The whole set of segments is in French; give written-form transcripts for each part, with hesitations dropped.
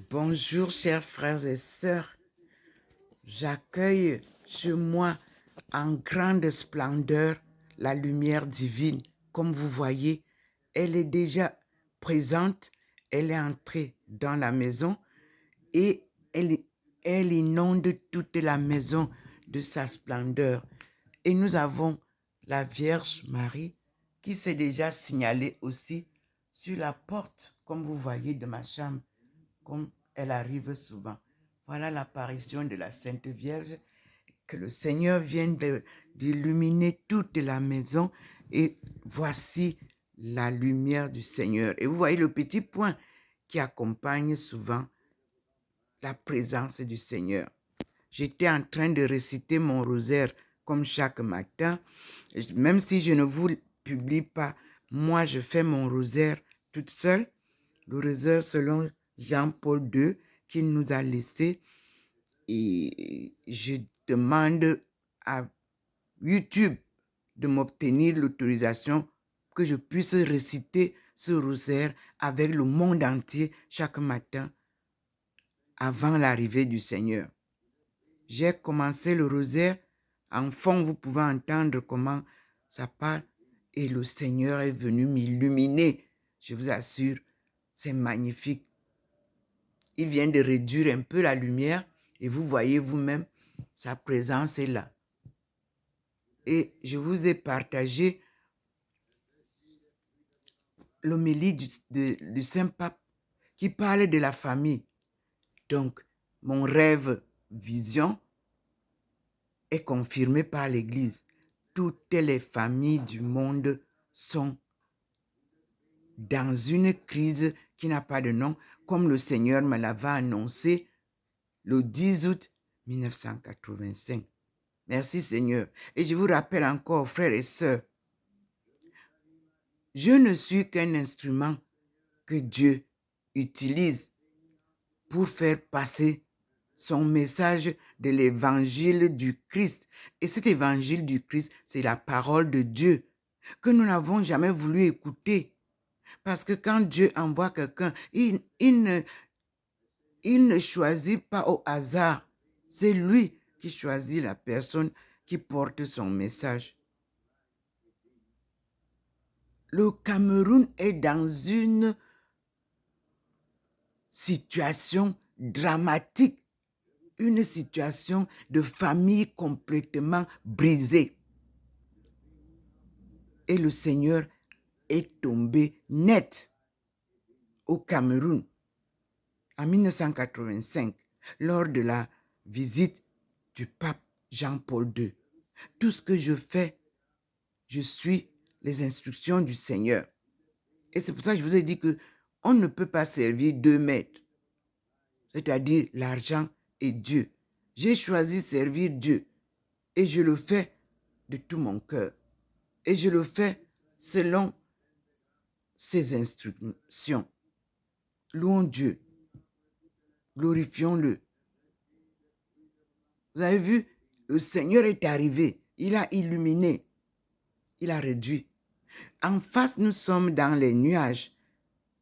Bonjour chers frères et sœurs, j'accueille sur moi en grande splendeur la lumière divine. Comme vous voyez, elle est déjà présente, elle est entrée dans la maison et elle inonde toute la maison de sa splendeur. Et nous avons la Vierge Marie qui s'est déjà signalée aussi sur la porte, comme vous voyez, de ma chambre, comme elle arrive souvent. Voilà l'apparition de la Sainte Vierge, que le Seigneur vient d'illuminer toute la maison et voici la lumière du Seigneur. Et vous voyez le petit point qui accompagne souvent la présence du Seigneur. J'étais en train de réciter mon rosaire comme chaque matin. Même si je ne vous publie pas, moi je fais mon rosaire toute seule. Le rosaire selon Jean-Paul II qu'il nous a laissé. Et je demande à YouTube de m'obtenir l'autorisation que je puisse réciter ce rosaire avec le monde entier chaque matin avant l'arrivée du Seigneur. J'ai commencé le rosaire. En fond, vous pouvez entendre comment ça parle. Et le Seigneur est venu m'illuminer. Je vous assure, c'est magnifique. Il vient de réduire un peu la lumière et vous voyez vous-même, sa présence est là. Et je vous ai partagé l'homélie du Saint-Pape qui parle de la famille. Donc, mon rêve vision est confirmé par l'Église. Toutes les familles du monde sont dans une crise qui n'a pas de nom, comme le Seigneur me l'avait annoncé le 10 août 1985. Merci Seigneur. Et je vous rappelle encore, frères et sœurs, je ne suis qu'un instrument que Dieu utilise pour faire passer son message de l'évangile du Christ. Et cet évangile du Christ, c'est la parole de Dieu que nous n'avons jamais voulu écouter. Parce que quand Dieu envoie quelqu'un, il ne choisit pas au hasard. C'est lui qui choisit la personne qui porte son message. Le Cameroun est dans une situation dramatique, une situation de famille complètement brisée. Et le Seigneur est tombé net au Cameroun en 1985 lors de la visite du pape Jean-Paul II. Tout ce que je fais, je suis les instructions du Seigneur. Et c'est pour ça que je vous ai dit que on ne peut pas servir deux maîtres, c'est-à-dire l'argent et Dieu. J'ai choisi servir Dieu et je le fais de tout mon cœur. Et je le fais selon ses instructions. Louons Dieu. Glorifions-le. Vous avez vu, le Seigneur est arrivé. Il a illuminé. Il a réduit. En face, nous sommes dans les nuages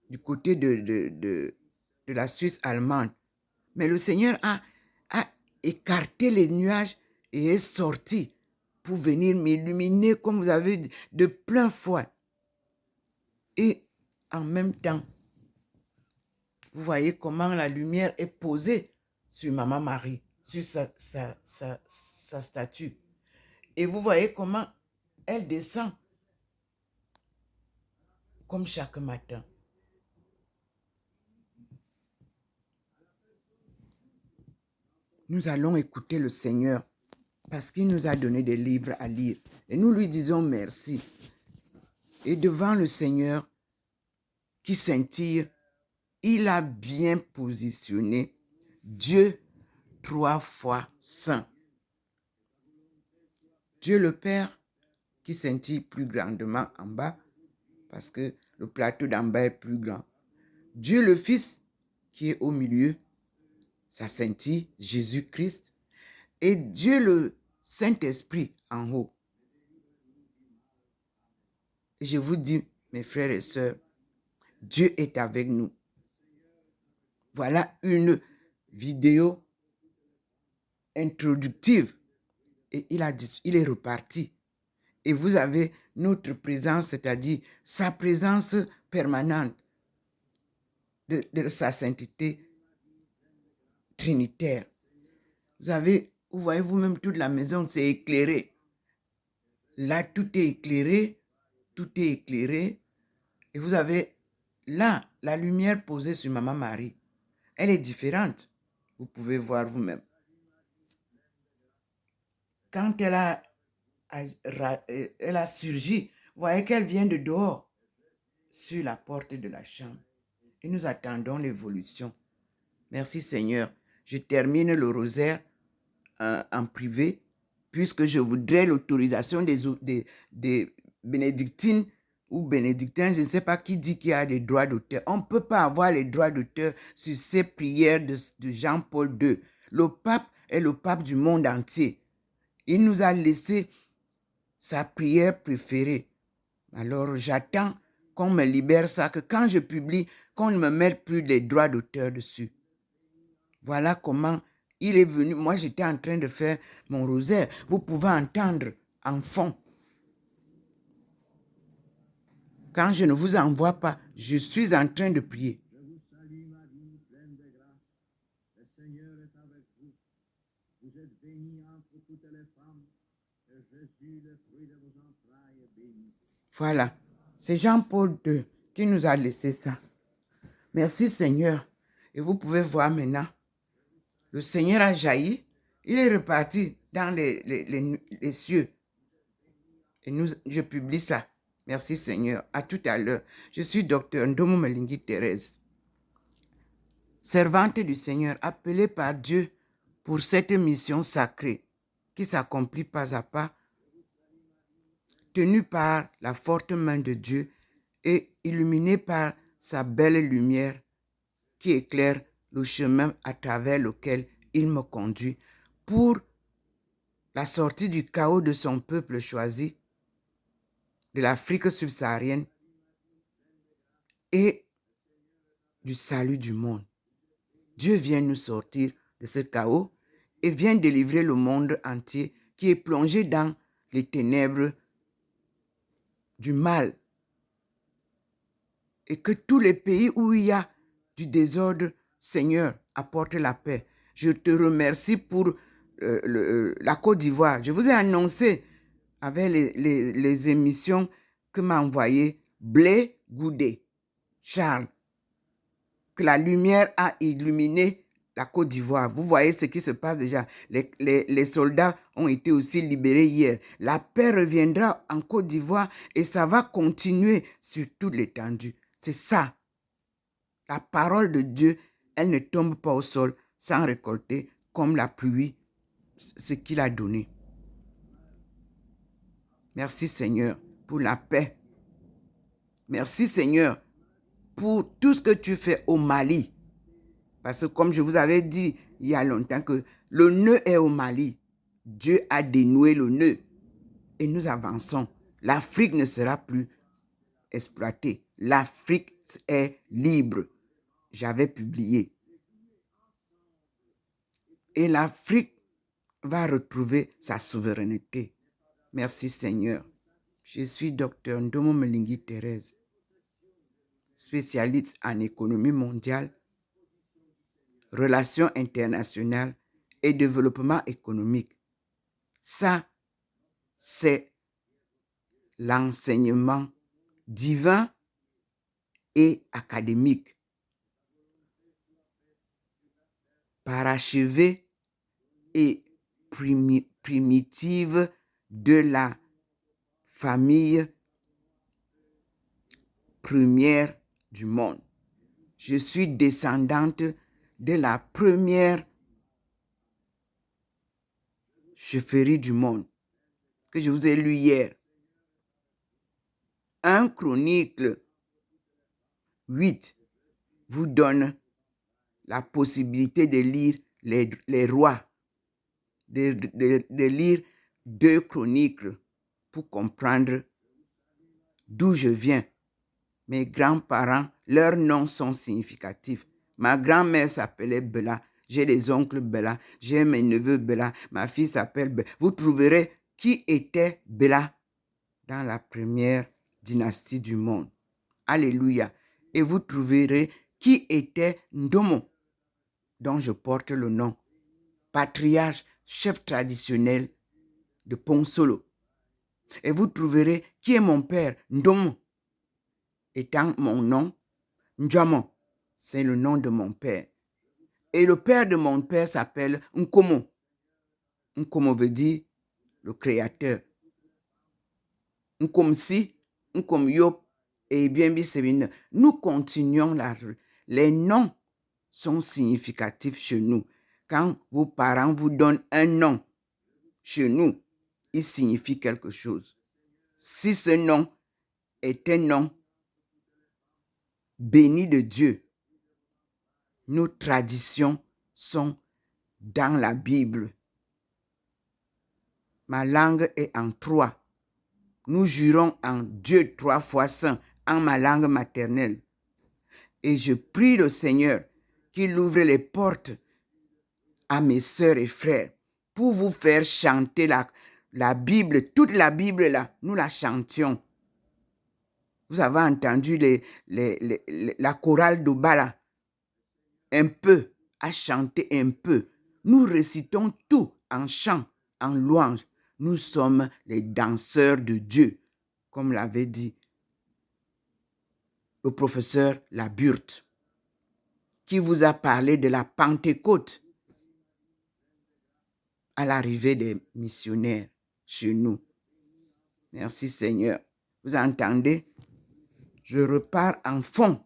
du côté de la Suisse allemande. Mais le Seigneur a écarté les nuages et est sorti pour venir m'illuminer, comme vous avez de plein fouet. Et en même temps, vous voyez comment la lumière est posée sur Maman Marie, sur sa statue. Et vous voyez comment elle descend comme chaque matin. Nous allons écouter le Seigneur parce qu'il nous a donné des livres à lire. Et nous lui disons merci. Et devant le Seigneur qui scintille, il a bien positionné Dieu 3 fois saint. Dieu le Père qui scintille plus grandement en bas parce que le plateau d'en bas est plus grand. Dieu le Fils qui est au milieu, ça scintille Jésus-Christ. Et Dieu le Saint-Esprit en haut. Et je vous dis, mes frères et sœurs, Dieu est avec nous. Voilà une vidéo introductive. Et il est reparti. Et vous avez notre présence, c'est-à-dire sa présence permanente de sa sainteté trinitaire. Vous voyez vous-même, toute la maison, c'est éclairé. Là, tout est éclairé. Tout est éclairé. Et vous avez là la lumière posée sur Maman Marie. Elle est différente. Vous pouvez voir vous-même. Quand elle a surgi, vous voyez qu'elle vient de dehors sur la porte de la chambre. Et nous attendons l'évolution. Merci Seigneur. Je termine le rosaire en privé, puisque je voudrais l'autorisation des bénédictines ou bénédictins. Je ne sais pas qui dit qu'il y a des droits d'auteur. On ne peut pas avoir les droits d'auteur sur ces prières de Jean-Paul II. Le pape est le pape du monde entier. Il nous a laissé sa prière préférée. Alors j'attends qu'on me libère ça, que quand je publie, qu'on ne me mette plus les droits d'auteur dessus. Voilà comment il est venu. Moi, j'étais en train de faire mon rosaire. Vous pouvez entendre en fond. Quand je ne vous envoie pas, je suis en train de prier. Je vous salue Marie, pleine de grâce. Le Seigneur est avec vous. Vous êtes bénie entre toutes les femmes. Et Jésus, le fruit de vos entrailles, est béni. Voilà. C'est Jean-Paul II qui nous a laissé ça. Merci Seigneur. Et vous pouvez voir maintenant. Le Seigneur a jailli. Il est reparti dans les cieux. Et je publie ça. Merci Seigneur. À tout à l'heure. Je suis docteur Ndomo Melingi Thérèse, servante du Seigneur, appelée par Dieu pour cette mission sacrée qui s'accomplit pas à pas, tenue par la forte main de Dieu et illuminée par sa belle lumière qui éclaire le chemin à travers lequel il me conduit pour la sortie du chaos de son peuple choisi, de l'Afrique subsaharienne et du salut du monde. Dieu vient nous sortir de ce chaos et vient délivrer le monde entier qui est plongé dans les ténèbres du mal. Et que tous les pays où il y a du désordre, Seigneur, apporte la paix. Je te remercie pour la Côte d'Ivoire. Je vous ai annoncé avec les émissions que m'a envoyé Blé Goudé, Charles, que la lumière a illuminé la Côte d'Ivoire. Vous voyez ce qui se passe déjà. Les soldats ont été aussi libérés hier. La paix reviendra en Côte d'Ivoire et ça va continuer sur toute l'étendue. C'est ça. La parole de Dieu, elle ne tombe pas au sol sans récolter comme la pluie ce qu'il a donné. Merci Seigneur pour la paix. Merci Seigneur pour tout ce que tu fais au Mali. Parce que comme je vous avais dit il y a longtemps que le nœud est au Mali. Dieu a dénoué le nœud et nous avançons. L'Afrique ne sera plus exploitée. L'Afrique est libre. J'avais publié. Et l'Afrique va retrouver sa souveraineté. Merci Seigneur. Je suis docteur Ndomo Melingi Thérèse, spécialiste en économie mondiale, relations internationales et développement économique. Ça, c'est l'enseignement divin et académique, parachevé et primitive de la famille première du monde. Je suis descendante de la première chefferie du monde que je vous ai lu hier. 1 Chronique 8 vous donne la possibilité de lire les rois, de lire 2 Chroniques pour comprendre d'où je viens. Mes grands-parents, leurs noms sont significatifs. Ma grand-mère s'appelait Bella. J'ai des oncles Bella. J'ai mes neveux Bella. Ma fille s'appelle Bella. Vous trouverez qui était Bella dans la première dynastie du monde. Alléluia. Et vous trouverez qui était Ndomo, dont je porte le nom. Patriarche, chef traditionnel de Ponsolo. Et vous trouverez qui est mon père, Ndomo, étant mon nom. Njamo, c'est le nom de mon père. Et le père de mon père s'appelle Nkomo. Nkomo veut dire le créateur. Nkomsi, Nkomyop, et bien Bissevine. Nous continuons les noms sont significatifs chez nous. Quand vos parents vous donnent un nom, chez nous, il signifie quelque chose. Si ce nom est un nom béni de Dieu, nos traditions sont dans la Bible. Ma langue est en 3. Nous jurons en Dieu 3 fois saint, en ma langue maternelle. Et je prie le Seigneur qu'il ouvre les portes à mes sœurs et frères pour vous faire chanter la Bible. Toute la Bible, là, nous la chantions. Vous avez entendu la chorale d'Obala, un peu, à chanter un peu. Nous récitons tout en chant, en louange. Nous sommes les danseurs de Dieu, comme l'avait dit le professeur Laburte, qui vous a parlé de la Pentecôte à l'arrivée des missionnaires chez nous. Merci Seigneur. Vous entendez? Je repars en fond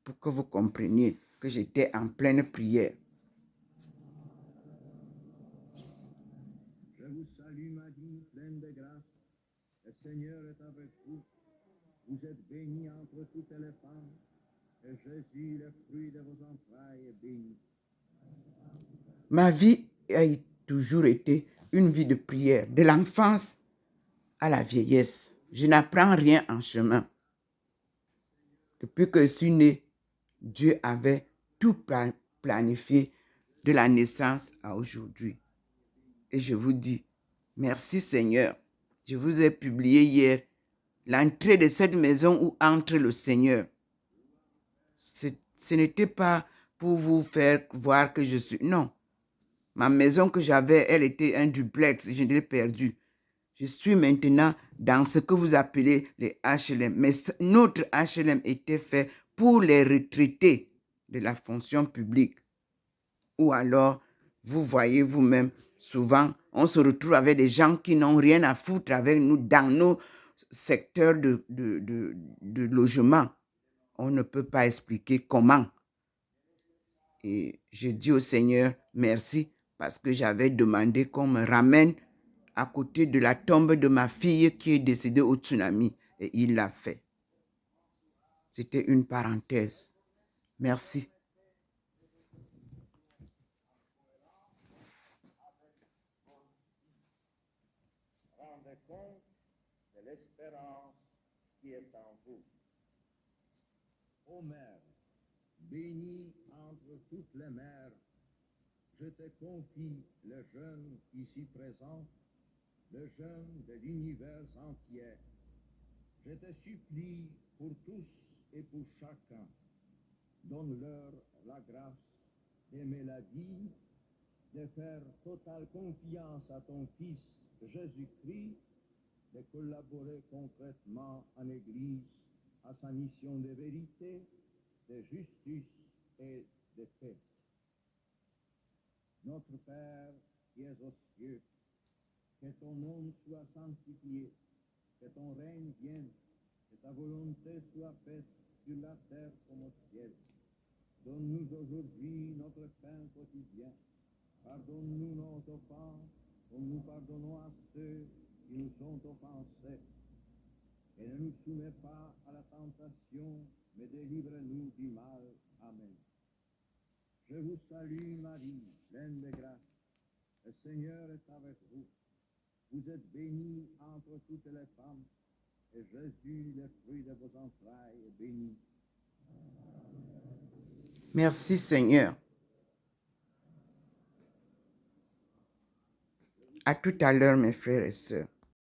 pour que vous compreniez que j'étais en pleine prière. Je vous salue Marie, pleine de grâce. Le Seigneur est avec vous. Vous êtes bénie entre toutes les femmes, et Jésus, le fruit de vos entrailles, est béni. Ma vie a toujours été une vie de prière, de l'enfance à la vieillesse. Je n'apprends rien en chemin. Depuis que je suis né, Dieu avait tout planifié de la naissance à aujourd'hui. Et je vous dis, merci Seigneur. Je vous ai publié hier l'entrée de cette maison où entre le Seigneur. Ce n'était pas pour vous faire voir que je suis... Non. Ma maison que j'avais, elle était un duplex. Je l'ai perdue. Je suis maintenant dans ce que vous appelez les HLM. Mais notre HLM était fait pour les retraités de la fonction publique. Ou alors, vous voyez vous-même, souvent, on se retrouve avec des gens qui n'ont rien à foutre avec nous dans nos secteurs de logement. On ne peut pas expliquer comment. Et je dis au Seigneur merci parce que j'avais demandé qu'on me ramène à côté de la tombe de ma fille qui est décédée au tsunami. Et il l'a fait. C'était une parenthèse. Merci. Rendez compte de l'espérance qui est en vous. Ô Mère, bénie entre toutes les mères, je te confie le jeûne ici présent, le jeûne de l'univers entier. Je te supplie pour tous et pour chacun, donne-leur la grâce d'aimer la vie, de faire totale confiance à ton Fils Jésus-Christ, de collaborer concrètement en Église à sa mission de vérité, de justice et de paix. Notre Père qui es aux cieux, que ton nom soit sanctifié, que ton règne vienne, que ta volonté soit faite sur la terre comme au ciel. Donne-nous aujourd'hui notre pain quotidien. Pardonne-nous nos offenses, comme nous pardonnons à ceux qui nous ont offensés. Et ne nous soumets pas à la tentation, mais délivre-nous du mal. Amen. Je vous salue Marie, pleine de grâce. Le Seigneur est avec vous. Vous êtes bénie entre toutes les femmes, et Jésus, le fruit de vos entrailles, est béni. Merci Seigneur. À tout à l'heure, mes frères et sœurs.